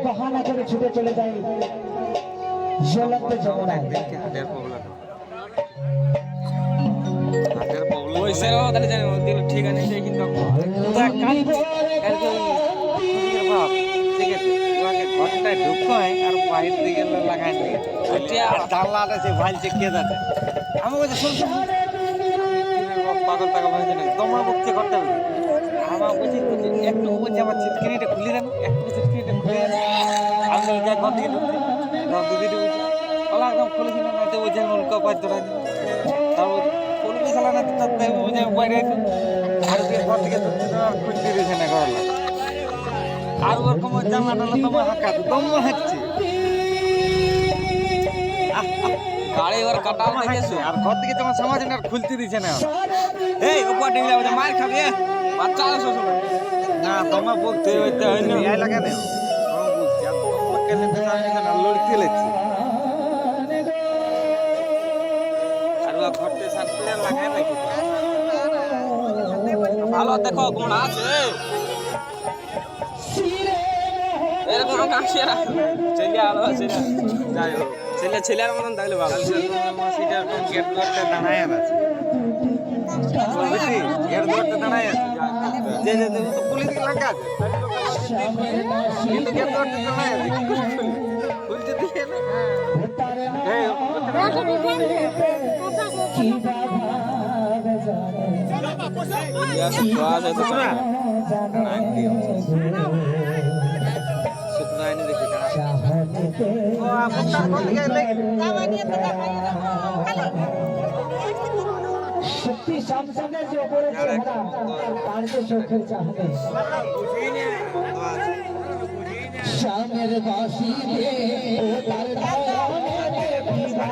বাহানা করে ছুটে চলে যায় জ্বলন্ত যমুনায়। ঘরটায় ঢুকো আর বাইরের দিকে লাগাই জানলাটা সে ভাইলছে কে যাচ্ছে আমি বলছি শুনছি পাগল টাগল হয়েছে না তোমার বকছে করতে হবে আমার বলছি একটু বলছি আমার ছিটকিনিটা খুলে দেন একটু ছিটকিনিটা খুলে দেন আমি যা ঘর দিকে ঢুকছি ঘর দিকে বলছি ওলা একদম খুলে দিন না তো বলছে উল্কা পাঁচ ধরা দিন তারপর খুলবি খেলা না তো বলছে বাইরে আর ঘর থেকে খুলতে দিয়েছে না ঘর আর ওরকম জানলাটা তোমার হাঁকা দম হাঁকছে গাড়ি ওর কাটা দেখেছো আর ঘর থেকে তোমার সমাজ আর খুলতে দিছে না এই উপর ডিঙে যাবে মার খাবি বাচ্চা আছে শ্বশুর না তোমার বলতে হইতে হয় না এই লাগা নেই তোমার বলছি আর তোমার কেন তো জানি না লড়তে লেছি আর ও ঘরতে সাথে লাগায় নাকি ভালো দেখো কোন আছে এরকম কাশিয়া চলে আলো সেটা যাই হোক ছেলের মতন থাকলে ভালো সেটা গেট ধরতে দাঁড়ায় আছে বুঝলি গেট ধরতে দাঁড়ায় আছে যে যে তো পুলিশ লাগা আছে কিন্তু গেট ধরতে দাঁড়ায় আছে খুলতে দিয়ে না এই ইয়াস ক্লাস আছে তো না सुनाई नहीं देखी ओ आप मुक्तार कौन दिया ले शक्ति सामने जो ऊपर से हरा तार से शोखर चाहते शामेर बासी दे तार दाने दीवा